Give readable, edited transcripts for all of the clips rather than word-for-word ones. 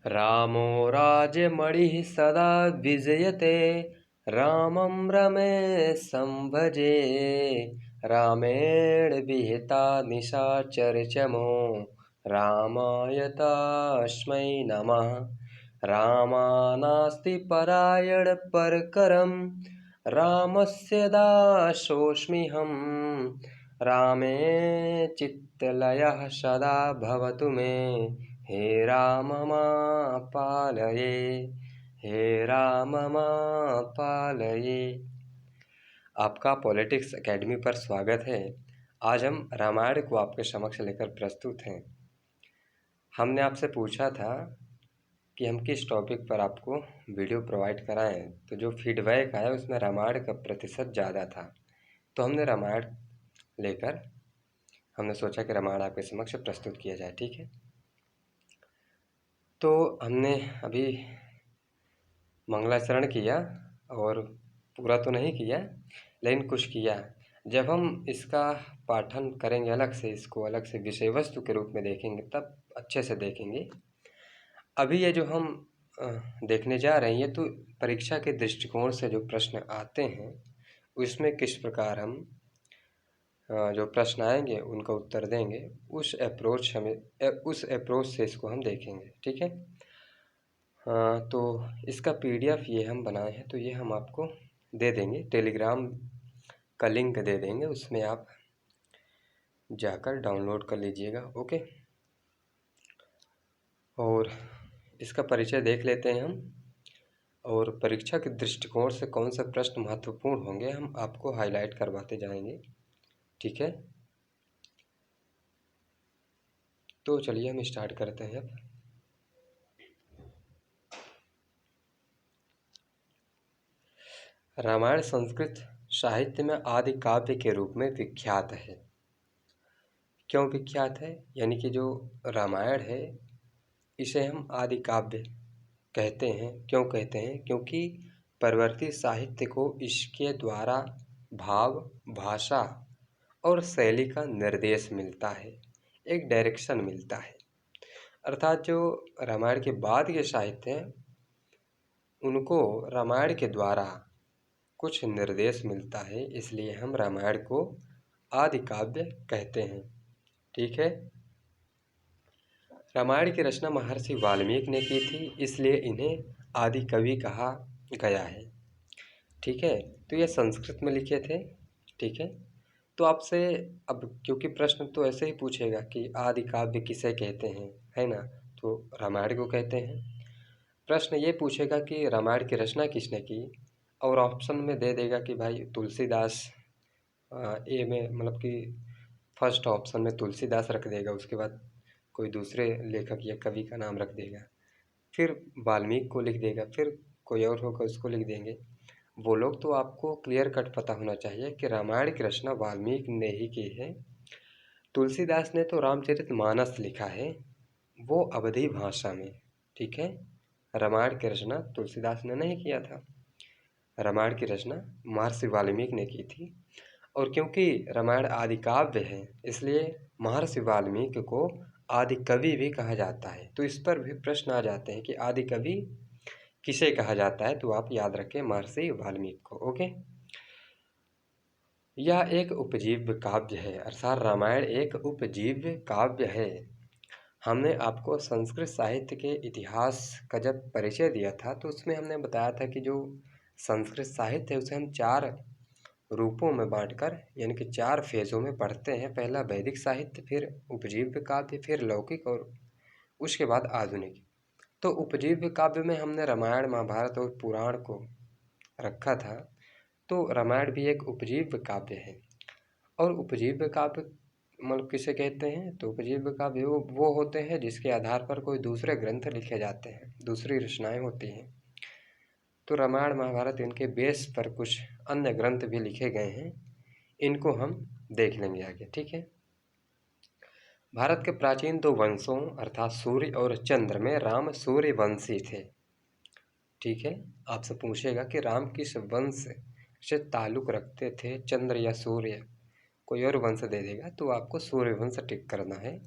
रामो राज्यमणिः सदा विजयते रामं रमेशं भजे। रामेण विहिता निशाचरचमो रामाय तस्मै नमः। रामानास्ति परायण परकरं रामस्य दासोऽस्म्यहं। रामे चित्तलयः सदा भवतु मे हे राम मां पालये। हे राम मां पालये। आपका पॉलिटिक्स एकेडमी पर स्वागत है। आज हम रामायण को आपके समक्ष लेकर प्रस्तुत हैं। हमने आपसे पूछा था कि हम किस टॉपिक पर आपको वीडियो प्रोवाइड कराएं, तो जो फीडबैक आया उसमें रामायण का प्रतिशत ज़्यादा था, तो हमने रामायण लेकर हमने सोचा कि रामायण आपके समक्ष प्रस्तुत किया जाए। ठीक है, तो हमने अभी मंगलाचरण किया और पूरा तो नहीं किया, लेकिन कुछ किया। जब हम इसका पाठन करेंगे अलग से, इसको अलग से विषय वस्तु के रूप में देखेंगे, तब अच्छे से देखेंगे। अभी ये जो हम देखने जा रहे हैं, तो परीक्षा के दृष्टिकोण से जो प्रश्न आते हैं उसमें किस प्रकार हम जो प्रश्न आएंगे उनका उत्तर देंगे, उस अप्रोच से इसको हम देखेंगे। ठीक है, तो इसका PDF ये हम बनाए हैं, तो ये हम आपको दे देंगे, टेलीग्राम का लिंक दे देंगे, उसमें आप जाकर डाउनलोड कर लीजिएगा। ओके, और इसका परिचय देख लेते हैं हम, और परीक्षा के दृष्टिकोण से कौन से प्रश्न महत्वपूर्ण होंगे हम आपको हाईलाइट करवाते जाएंगे। ठीक है, तो चलिए हम स्टार्ट करते हैं अब। रामायण संस्कृत साहित्य में आदि काव्य के रूप में विख्यात है। क्यों विख्यात है? यानी कि जो रामायण है इसे हम आदि काव्य कहते हैं। क्यों कहते हैं? क्योंकि परवर्ती साहित्य को इसके द्वारा भाव, भाषा और शैली का निर्देश मिलता है, एक डायरेक्शन मिलता है। अर्थात जो रामायण के बाद के साहित्य हैं उनको रामायण के द्वारा कुछ निर्देश मिलता है, इसलिए हम रामायण को आदि काव्य कहते हैं। ठीक है, रामायण की रचना महर्षि वाल्मीकि ने की थी, इसलिए इन्हें आदि कवि कहा गया है। ठीक है, तो ये संस्कृत में लिखे थे। ठीक है, तो आपसे अब क्योंकि प्रश्न तो ऐसे ही पूछेगा कि आदि काव्य किसे कहते हैं, है ना, तो रामायण को कहते हैं। प्रश्न ये पूछेगा कि रामायण की रचना किसने की, और ऑप्शन में दे देगा कि भाई तुलसीदास। ए में मतलब कि फर्स्ट ऑप्शन में तुलसीदास रख देगा, उसके बाद कोई दूसरे लेखक या कवि का नाम रख देगा, फिर वाल्मीकि को लिख देगा, फिर कोई और होगा उसको लिख देंगे वो लोग। तो आपको क्लियर कट पता होना चाहिए कि रामायण की रचना वाल्मीकि ने ही की है। तुलसीदास ने तो रामचरितमानस लिखा है, वो अवधी भाषा में। ठीक है, रामायण की रचना तुलसीदास ने नहीं किया था, रामायण की रचना महर्षि वाल्मीकि ने की थी। और क्योंकि रामायण आदि काव्य है, इसलिए महर्षि वाल्मीकि को आदि कवि भी कहा जाता है। तो इस पर भी प्रश्न आ जाते हैं कि आदि कवि किसे कहा जाता है, तो आप याद रखें महर्षि वाल्मीकि को। ओके, यह एक उपजीव्य काव्य है, अर्थात रामायण एक उपजीव्य काव्य है। हमने आपको संस्कृत साहित्य के इतिहास का जब परिचय दिया था, तो उसमें हमने बताया था कि जो संस्कृत साहित्य है उसे हम 4 रूपों में बांटकर, यानी कि 4 फेज़ों में पढ़ते हैं। पहला वैदिक साहित्य, फिर उपजीव्य काव्य, फिर लौकिक, और उसके बाद आधुनिक। तो उपजीव्य काव्य में हमने रामायण, महाभारत और पुराण को रखा था। तो रामायण भी एक उपजीव्य काव्य है। और उपजीव्य काव्य मतलब किसे कहते हैं? तो उपजीव्य काव्य वो होते हैं जिसके आधार पर कोई दूसरे ग्रंथ लिखे जाते हैं, दूसरी रचनाएं होती हैं। तो रामायण, महाभारत, इनके बेस पर कुछ अन्य ग्रंथ भी लिखे गए हैं, इनको हम देख लेंगे आगे। ठीक है, भारत के प्राचीन 2 वंशों अर्थात सूर्य और चंद्र में राम सूर्यवंशी थे। ठीक है, आपसे पूछेगा कि राम किस वंश से ताल्लुक़ रखते थे, चंद्र या सूर्य, कोई और वंश दे देगा, तो आपको सूर्यवंश टिक करना है।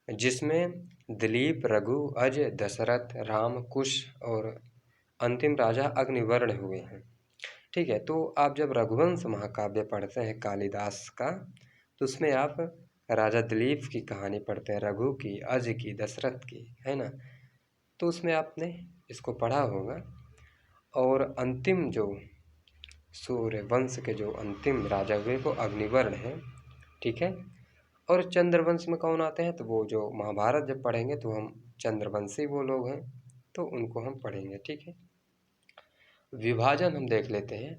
जिसमें दिलीप, रघु, अज, दशरथ, राम, कुश और अंतिम राजा अग्निवर्ण हुए हैं। ठीक है, तो आप जब रघुवंश महाकाव्य पढ़ते हैं कालिदास का, तो उसमें आप राजा दिलीप की कहानी पढ़ते हैं, रघु की, अज की, दशरथ की, है ना। तो उसमें आपने इसको पढ़ा होगा। और अंतिम जो सूर्य वंश के जो अंतिम राजा हुए वो अग्निवर्ण हैं। ठीक है, और चंद्रवंश में कौन आते हैं, तो वो जो महाभारत जब पढ़ेंगे तो हम चंद्रवंशी वो लोग हैं, तो उनको हम पढ़ेंगे। ठीक है, विभाजन हम देख लेते हैं।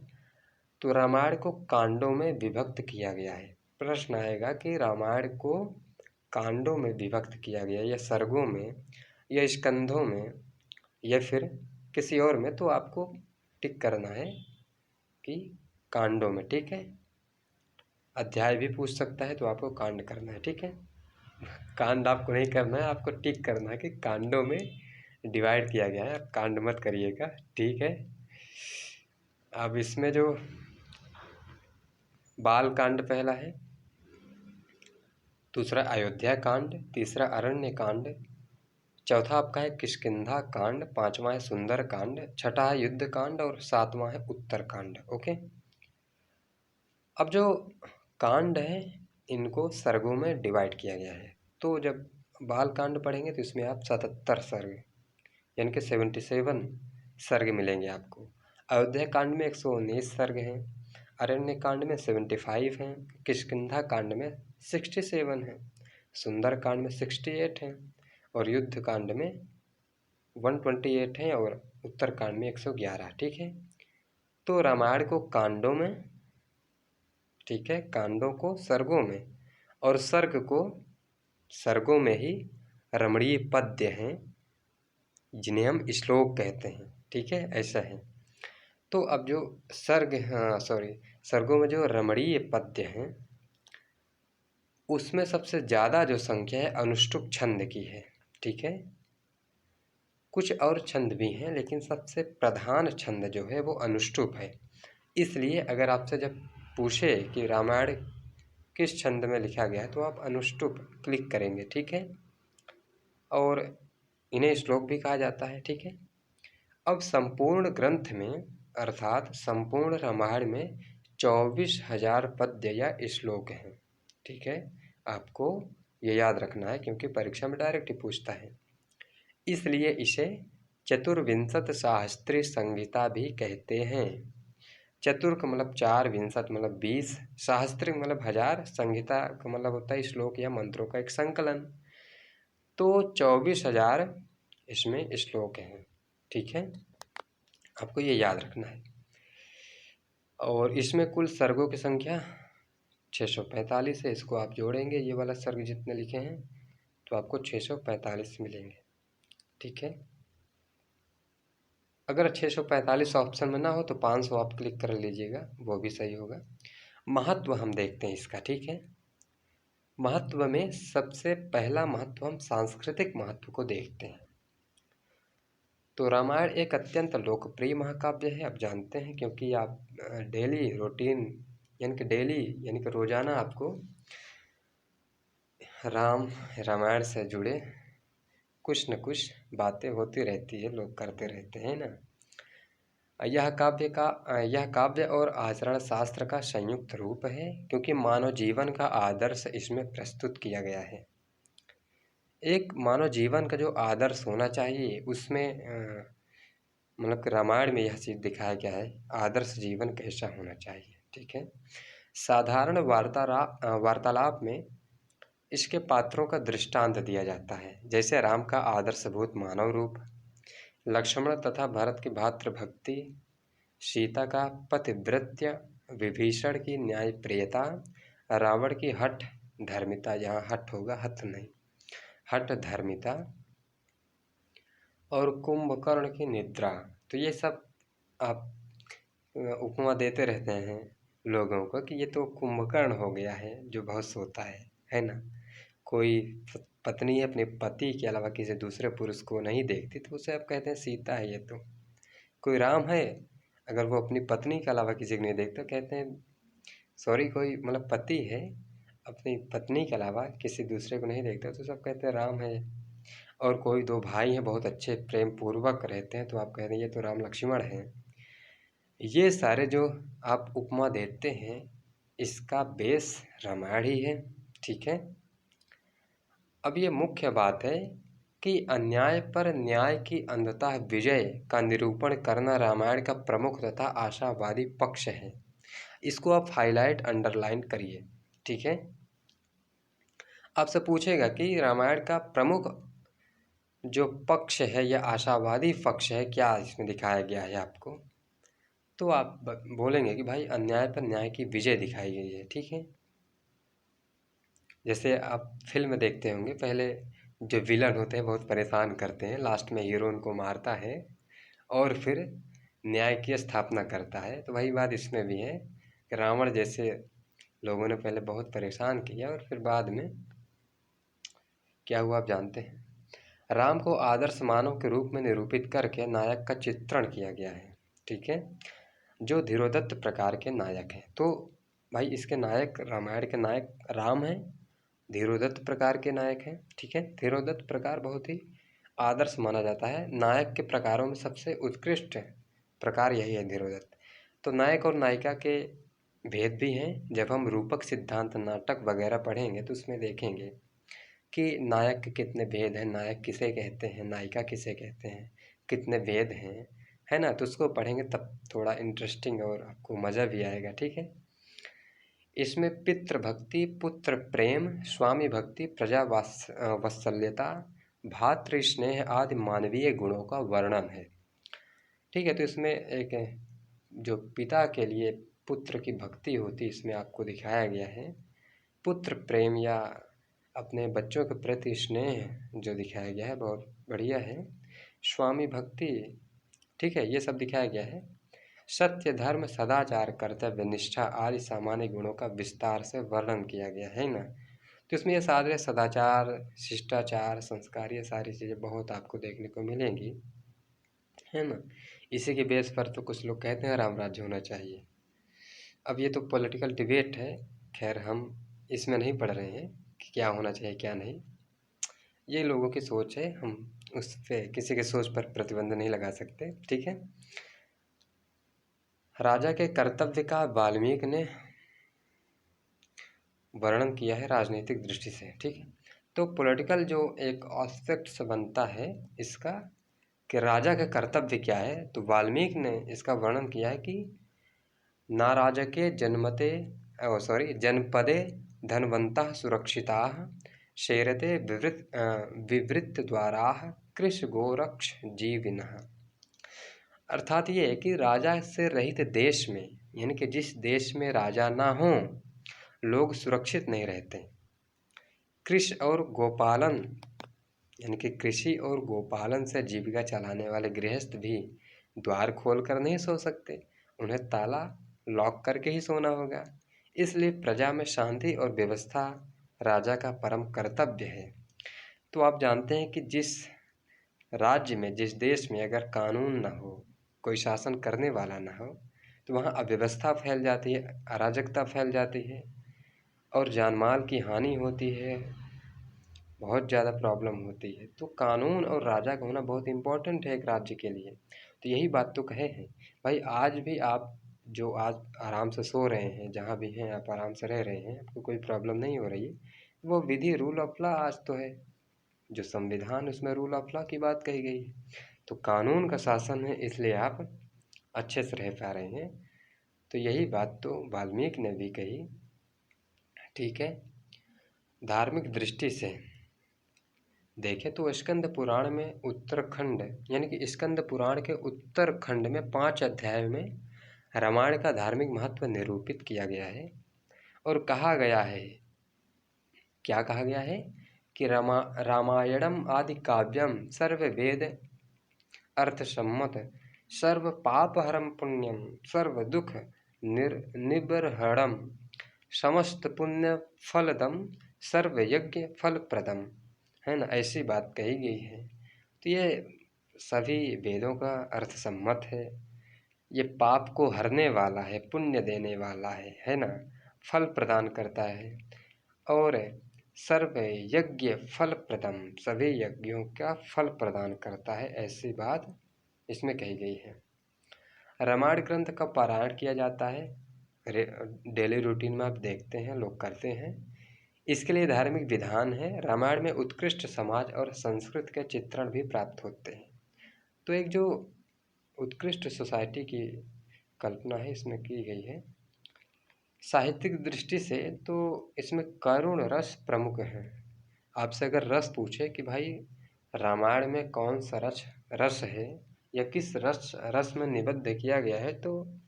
तो रामायण को कांडों में विभक्त किया गया है। प्रश्न आएगा कि रामायण को कांडों में विभक्त किया गया या सर्गों में या स्कंधों में या फिर किसी और में, तो आपको टिक करना है कि कांडों में। ठीक है, अध्याय भी पूछ सकता है तो आपको कांड करना है। ठीक है, कांड आपको नहीं करना है, आपको टिक करना है कि कांडों में डिवाइड किया गया है, आप कांड मत करिएगा। ठीक है, अब इसमें जो बाल कांड पहला है, दूसरा अयोध्या कांड, तीसरा अरण्य कांड, चौथा आपका है किष्किंधा कांड, पांचवा है सुंदर कांड, छठा है युद्ध कांड और सातवां है उत्तर कांड। ओके, अब जो कांड है इनको सर्गों में डिवाइड किया गया है। तो जब बाल कांड पढ़ेंगे तो इसमें आप 77 सर्ग यानी कि 77 सर्ग मिलेंगे आपको। अयोध्या कांड में 119 सर्ग हैं, अरण्य कांड में 75 हैं, किष्किंधा कांड में 67 हैं, सुंदर कांड में 68 हैं और युद्ध कांड में 128 हैं और उत्तर कांड में 111। ठीक है, तो रामायण को कांडों में, ठीक है, कांडों को सर्गों में और सर्ग को सर्गों में ही रमणीय पद्य हैं जिन्हें हम श्लोक कहते हैं। ठीक है, ऐसा है। तो अब जो सर्गों में जो रमणीय पद्य हैं उसमें सबसे ज़्यादा जो संख्या है अनुष्टुप छंद की है। ठीक है, कुछ और छंद भी हैं लेकिन सबसे प्रधान छंद जो है वो अनुष्टुप है। इसलिए अगर आपसे जब पूछे कि रामायण किस छंद में लिखा गया है तो आप अनुष्टुप क्लिक करेंगे। ठीक है, और इन्हें श्लोक भी कहा जाता है। ठीक है, अब संपूर्ण ग्रंथ में अर्थात संपूर्ण रामायण में 24,000 पद्य या श्लोक हैं। ठीक है, आपको ये याद रखना है क्योंकि परीक्षा में डायरेक्ट ही पूछता है। इसलिए इसे चतुर्विंशत शास्त्रीय संहिता भी कहते हैं। चतुर का मतलब 4, विंशत मतलब 20, शास्त्री मतलब 1000, संहिता का मतलब होता है श्लोक या मंत्रों का एक संकलन। तो 24,000 इसमें श्लोक हैं। ठीक है, आपको ये याद रखना है। और इसमें कुल सर्गों की संख्या 645 है। इसको आप जोड़ेंगे, ये वाला सर्ग जितने लिखे हैं तो आपको 645 मिलेंगे। ठीक है, अगर 645 ऑप्शन में ना हो तो 500 आप क्लिक कर लीजिएगा, वो भी सही होगा। महत्व हम देखते हैं इसका। ठीक है, महत्व में सबसे पहला महत्व हम सांस्कृतिक महत्व को देखते हैं। तो रामायण एक अत्यंत लोकप्रिय महाकाव्य है, आप जानते हैं, क्योंकि आप डेली रूटीन यानी कि रोजाना आपको रामायण से जुड़े कुछ न कुछ बातें होती रहती है, लोग करते रहते हैं ना। यह काव्य और आचरण शास्त्र का संयुक्त रूप है क्योंकि मानव जीवन का आदर्श इसमें प्रस्तुत किया गया है। एक मानव जीवन का जो आदर्श होना चाहिए उसमें मतलब रामायण में यह चीज़ दिखाया गया है, आदर्श जीवन कैसा होना चाहिए। ठीक है, साधारण वार्तालाप में इसके पात्रों का दृष्टांत दिया जाता है, जैसे राम का आदर्शभूत मानव रूप, लक्ष्मण तथा भरत की भातृभक्ति, सीता का पतिव्रत्य, विभीषण की न्यायप्रियता, रावण की हठ धर्मिता, यहाँ हठ होगा हथ नहीं, हठ धर्मिता, और कुंभकर्ण की निद्रा। तो ये सब आप उपमा देते रहते हैं लोगों को कि ये तो कुंभकर्ण हो गया है जो बहुत सोता है ना। कोई पत्नी अपने पति के अलावा किसी दूसरे पुरुष को नहीं देखती तो उसे आप कहते हैं सीता है ये तो। कोई राम है, अगर वो अपनी पत्नी के अलावा किसी को नहीं देखता कहते हैं कोई मतलब पति है अपनी पत्नी के अलावा किसी दूसरे को नहीं देखते तो सब कहते हैं राम है। और कोई दो भाई हैं बहुत अच्छे प्रेम पूर्वक रहते हैं तो आप कह रहे हैं ये तो राम लक्ष्मण हैं। ये सारे जो आप उपमा देते हैं इसका बेस रामायण ही है। ठीक है। अब ये मुख्य बात है कि अन्याय पर न्याय की अंततः विजय का निरूपण करना रामायण का प्रमुख तथा आशावादी पक्ष है। इसको आप हाईलाइट अंडरलाइन करिए। ठीक है। आपसे पूछेगा कि रामायण का प्रमुख जो पक्ष है या आशावादी पक्ष है क्या इसमें दिखाया गया है आपको, तो आप बोलेंगे कि भाई अन्याय पर न्याय की विजय दिखाई गई है। ठीक है। जैसे आप फिल्म देखते होंगे, पहले जो विलन होते हैं बहुत परेशान करते हैं, लास्ट में हीरो उनको मारता है और फिर न्याय की स्थापना करता है। तो वही बात इसमें भी है कि रावण जैसे लोगों ने पहले बहुत परेशान किया और फिर बाद में क्या हुआ आप जानते हैं। राम को आदर्श मानव के रूप में निरूपित करके नायक का चित्रण किया गया है। ठीक है। जो धीरोदत्त प्रकार के नायक हैं। तो भाई इसके नायक, रामायण के नायक राम हैं, धीरोदत्त प्रकार के नायक हैं। ठीक है। धीरोदत्त प्रकार बहुत ही आदर्श माना जाता है। नायक के प्रकारों में सबसे उत्कृष्ट प्रकार यही है धीरोदत्त। तो नायक और नायिका के भेद भी हैं। जब हम रूपक सिद्धांत नाटक वगैरह पढ़ेंगे तो उसमें देखेंगे कि नायक के कितने भेद हैं, नायक किसे कहते हैं, नायिका किसे कहते हैं, कितने भेद हैं, है ना। तो उसको पढ़ेंगे तब थोड़ा इंटरेस्टिंग और आपको मज़ा भी आएगा। ठीक है। इसमें पितृभक्ति, पुत्र प्रेम, स्वामी भक्ति, प्रजा वात्सल्यता, भातृ स्नेह आदि मानवीय गुणों का वर्णन है। ठीक है। तो इसमें एक जो पिता के लिए पुत्र की भक्ति होती है इसमें आपको दिखाया गया है। पुत्र प्रेम या अपने बच्चों के प्रति स्नेह जो दिखाया गया है बहुत बढ़िया है। स्वामी भक्ति, ठीक है, ये सब दिखाया गया है। सत्य, धर्म, सदाचार, कर्तव्य, निष्ठा आदि सामान्य गुणों का विस्तार से वर्णन किया गया है ना। तो इसमें ये सारे सदाचार, शिष्टाचार, संस्कार, ये सारी चीज़ें बहुत आपको देखने को मिलेंगी, है ना। इसी के बेस पर तो कुछ लोग कहते हैं राम राज्य होना चाहिए। अब ये तो पॉलिटिकल डिबेट है, खैर हम इसमें नहीं पढ़ रहे हैं कि क्या होना चाहिए क्या नहीं। ये लोगों की सोच है, हम उस पर किसी के सोच पर प्रतिबंध नहीं लगा सकते। ठीक है। राजा के कर्तव्य का वाल्मीकि ने वर्णन किया है राजनीतिक दृष्टि से। ठीक है। तो पॉलिटिकल जो एक एस्पेक्ट बनता है इसका कि राजा का कर्तव्य क्या है, तो वाल्मीकि ने इसका वर्णन किया है कि नाराजके जन्मते जनपदे धनवन्तः सुरक्षिताः शेरते विवृतद्वाराः कृशगोरक्ष जीविनः। अर्थात ये है कि राजा से रहित देश में, यानी कि जिस देश में राजा ना हो, लोग सुरक्षित नहीं रहते। कृषि और गोपालन, यानी कि कृषि और गोपालन से जीविका चलाने वाले गृहस्थ भी द्वार खोलकर नहीं सो सकते, उन्हें ताला लॉक करके ही सोना होगा। इसलिए प्रजा में शांति और व्यवस्था राजा का परम कर्तव्य है। तो आप जानते हैं कि जिस राज्य में, जिस देश में अगर कानून ना हो, कोई शासन करने वाला ना हो, तो वहाँ अव्यवस्था फैल जाती है, अराजकता फैल जाती है और जान माल की हानि होती है, बहुत ज़्यादा प्रॉब्लम होती है। तो कानून और राजा का होना बहुत इम्पोर्टेंट है एक राज्य के लिए। तो यही बात तो कहे हैं भाई। आज भी आप जो आज आराम से सो रहे हैं, जहाँ भी हैं आप आराम से रह रहे हैं, आपको कोई प्रॉब्लम नहीं हो रही है, वो विधि रूल ऑफ लॉ आज तो है। जो संविधान उसमें रूल ऑफ लॉ की बात कही गई है। तो कानून का शासन है, इसलिए आप अच्छे से रह पा रहे हैं। तो यही बात तो वाल्मीकि ने भी कही। ठीक है। धार्मिक दृष्टि से देखें तो स्कंद पुराण में उत्तरखंड, यानी कि स्कंद पुराण के उत्तरखंड में 5 अध्याय में रामायण का धार्मिक महत्व निरूपित किया गया है। और कहा गया है, क्या कहा गया है कि रामायणम आदि काव्यम सर्व वेद अर्थसम्मत, सर्व पापहरम पुण्यम, सर्व दुख निबर्हणम, समस्त पुण्य फलदम, सर्व यज्ञ फलप्रदम, है ना। ऐसी बात कही गई है। तो ये सभी वेदों का अर्थ सम्मत है। ये पाप को हरने वाला है, पुण्य देने वाला है ना, फल प्रदान करता है। और सर्व यज्ञ फल प्रदम, सभी यज्ञों का फल प्रदान करता है, ऐसी बात इसमें कही गई है। रामायण ग्रंथ का पारायण किया जाता है, डेली रूटीन में आप देखते हैं लोग करते हैं। इसके लिए धार्मिक विधान है। रामायण में उत्कृष्ट समाज और संस्कृति के चित्रण भी प्राप्त होते हैं। तो एक जो उत्कृष्ट सोसाइटी की कल्पना है इसमें की गई है। साहित्यिक दृष्टि से तो इसमें करुण रस प्रमुख है। आपसे अगर रस पूछे कि भाई रामायण में कौन सा रस है या किस रस में निबद्ध किया गया है, तो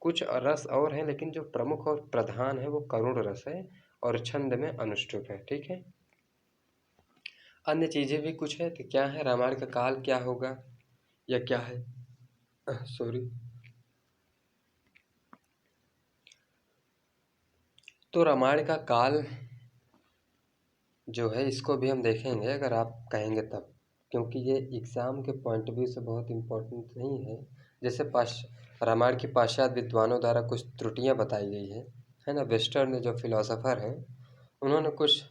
कुछ रस और हैं, लेकिन जो प्रमुख और प्रधान है वो करुण रस है और छंद में अनुष्टुप है। ठीक है, अन्य चीज़ें भी कुछ है। तो क्या है, रामायण का काल क्या होगा या क्या है, सॉरी। तो रामायण का काल जो है इसको भी हम देखेंगे अगर आप कहेंगे तब, क्योंकि ये एग्ज़ाम के पॉइंट ऑफ व्यू से बहुत इम्पोर्टेंट नहीं है। जैसे रामायण की पाश्चात्य विद्वानों द्वारा कुछ त्रुटियां बताई गई है ना। वेस्टर्न जो फिलोसोफर हैं उन्होंने कुछ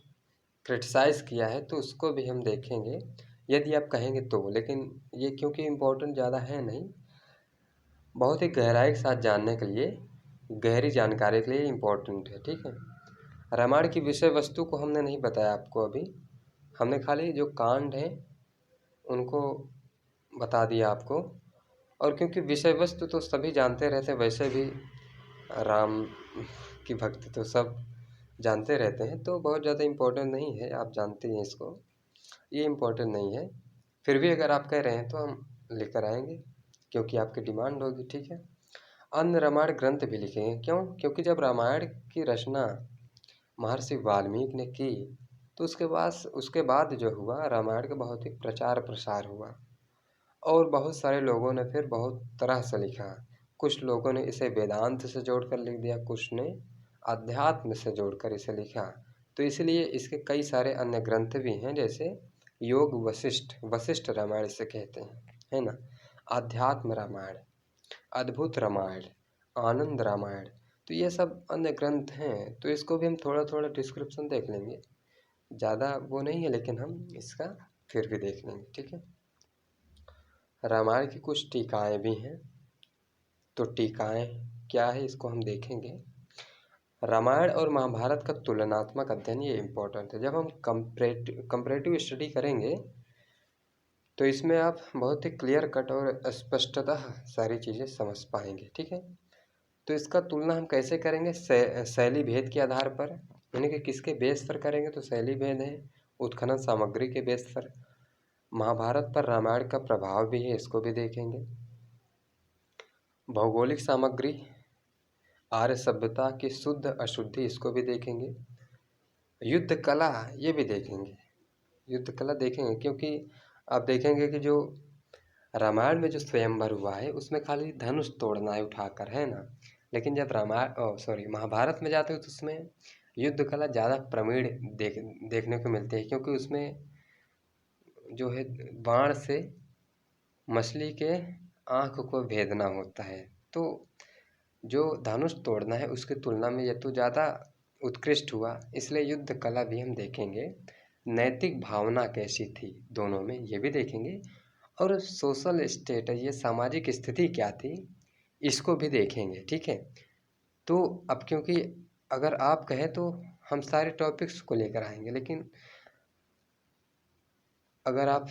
क्रिटिसाइज़ किया है, तो उसको भी हम देखेंगे यदि आप कहेंगे तो। लेकिन ये क्योंकि इम्पोर्टेंट ज़्यादा है नहीं, बहुत ही गहराई के साथ जानने के लिए, गहरी जानकारी के लिए इम्पोर्टेंट है। ठीक है, रामायण की विषय वस्तु को हमने नहीं बताया आपको अभी, हमने खाली जो कांड हैं उनको बता दिया आपको। और क्योंकि विषय वस्तु तो सभी जानते रहते हैं, वैसे भी राम की भक्ति तो सब जानते रहते हैं, तो बहुत ज़्यादा इम्पोर्टेंट नहीं है, आप जानते हैं इसको, ये इम्पोर्टेंट नहीं है। फिर भी अगर आप कह रहे हैं तो हम लेकर आएंगे, क्योंकि आपकी डिमांड होगी। ठीक है, अन्य रामायण ग्रंथ भी लिखेंगे। क्यों? क्योंकि जब रामायण की रचना महर्षि वाल्मीकि ने की, तो उसके बाद जो हुआ, रामायण का बहुत ही प्रचार प्रसार हुआ और बहुत सारे लोगों ने फिर बहुत तरह से लिखा। कुछ लोगों ने इसे वेदांत से जोड़कर लिख दिया, कुछ ने अध्यात्म से जोड़कर इसे लिखा। तो इसलिए इसके कई सारे अन्य ग्रंथ भी हैं, जैसे योग वशिष्ठ रामायण इसे कहते हैं, है ना, आध्यात्म रामायण, अद्भुत रामायण, आनंद रामायण। तो ये सब अन्य ग्रंथ हैं, तो इसको भी हम थोड़ा थोड़ा डिस्क्रिप्शन देख लेंगे, ज़्यादा वो नहीं है, लेकिन हम इसका फिर भी देख लेंगे। ठीक है, रामायण की कुछ टीकाएँ भी हैं, तो टीकाएँ क्या है इसको हम देखेंगे। रामायण और महाभारत का तुलनात्मक अध्ययन, ये इम्पोर्टेंट है। जब हम कंपैरेटिव स्टडी करेंगे तो इसमें आप बहुत ही क्लियर कट और स्पष्टतः सारी चीज़ें समझ पाएंगे। ठीक है, तो इसका तुलना हम कैसे करेंगे, शैली भेद के आधार पर, यानी कि किसके बेस पर करेंगे, तो शैली भेद है, उत्खनन सामग्री के बेस पर। महाभारत पर रामायण का प्रभाव भी है, इसको भी देखेंगे। भौगोलिक सामग्री, आर्य सभ्यता की शुद्ध अशुद्धि, इसको भी देखेंगे। युद्ध कला, ये भी देखेंगे, युद्ध कला देखेंगे, क्योंकि आप देखेंगे कि जो रामायण में जो स्वयंवर हुआ है उसमें खाली धनुष तोड़ना है उठाकर, है ना। लेकिन जब महाभारत में जाते हो तो उसमें युद्ध कला ज़्यादा प्रवीण देखने को मिलती है, क्योंकि उसमें जो है बाण से मछली के आँख को भेदना होता है। तो जो धनुष तोड़ना है उसकी तुलना में यह तो ज़्यादा उत्कृष्ट हुआ, इसलिए युद्ध कला भी हम देखेंगे। नैतिक भावना कैसी थी दोनों में, ये भी देखेंगे। और सोशल स्टेट, ये सामाजिक स्थिति क्या थी, इसको भी देखेंगे। ठीक है, तो अब क्योंकि अगर आप कहें तो हम सारे टॉपिक्स को लेकर आएंगे, लेकिन अगर आप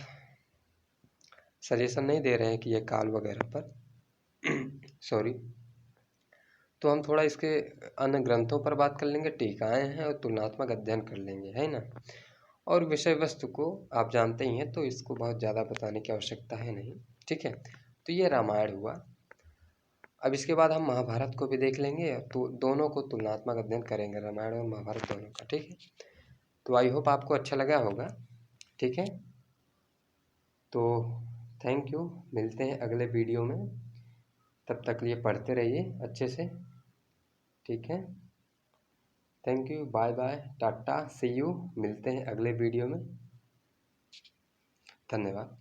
सजेशन नहीं दे रहे हैं कि ये काल वगैरह पर सॉरी, तो हम थोड़ा इसके अन्य ग्रंथों पर बात कर लेंगे, टीकाएँ हैं और तुलनात्मक अध्ययन कर लेंगे, है ना। और विषय वस्तु को आप जानते ही हैं, तो इसको बहुत ज़्यादा बताने की आवश्यकता है नहीं। ठीक है, तो ये रामायण हुआ। अब इसके बाद हम महाभारत को भी देख लेंगे, तो दोनों को तुलनात्मक अध्ययन करेंगे, रामायण और महाभारत दोनों का। ठीक है, तो आई होप आपको अच्छा लगा होगा। ठीक है, तो थैंक यू, मिलते हैं अगले वीडियो में, तब तक लिए पढ़ते रहिए अच्छे से। ठीक है, thank you, bye bye, tata, see you, मिलते हैं अगले वीडियो में, धन्यवाद।